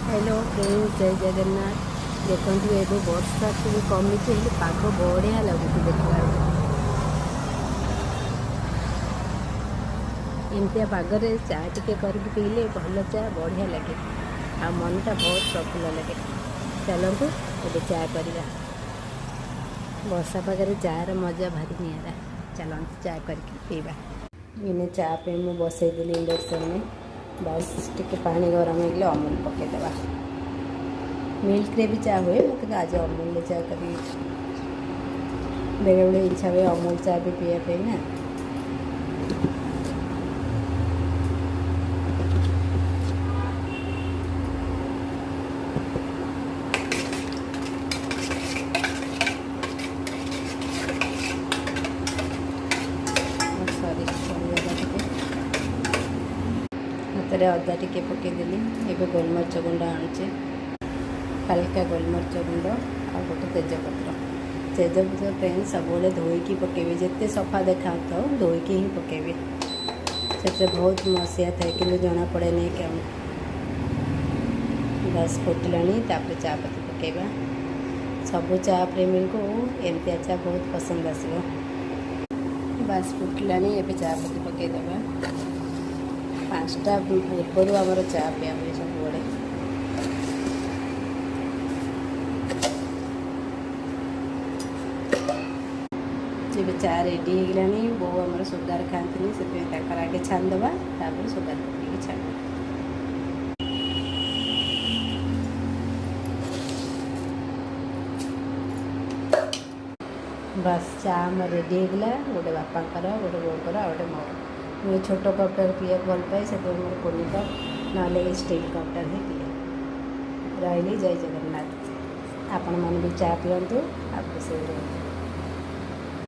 Hello friends, जय जगन्नाथ। देखो ये वर्षा टे कमी पाग बढ़िया लगुच देखला एमतिया पागरे चा टे करके पीले भल चा बढ़िया लगे आ मनटा बहुत प्रफुल्ल लगे। चलतु ए चा करवा वर्षा पागरे चार मजा भारी निरा। चलते चा करके पीवा। इन्हें चा पे मुझे बसईदेली इंडक्शन में। बस टिके पानी गरम हो अमूल पकईदे। मिल्क रे भी चा हुए मत आज अमूल चा करी बेले बेले इच्छा हुए अमूल चा भी पीवा ना। हाथ में अदा टिके पकईदेली। एवं गोलमरीच गुंड आणुचे हल्का गोलमरीच गुंड आ गोटे तेजपत्र। तेजपत्र पेन सब धोईकी पकेबे जिते सफा देखा था धोईकी ही पकेबे। से बहुत मसीहा थाए कि जना पड़े नहीं क्या। बस फुटलानी तापर चा पत्ती पकेबा। सब चा प्रेमी को एमतिया चा बहुत पसंद आसो। बस फुटलानी एबे चा पत्ती पकईदे। 5टा पूर्व आमर चा पिया हुए सब बड़े। जब चा रेडी होगलानी बो आमर सुगार खाती से आगे छानदबा तापर सुगार पकड़ छान। बस चा आम रेडी होगला। गोटे बापाकर गोटे बोकर गोटे मोर। मुझे छोट कपटा पीवा भल पाए से मोर कोनी कप ना स्टील कपटा ही पिए। रही जय जगन्नाथ। आपण मैंने भी चा पिंतु आप से।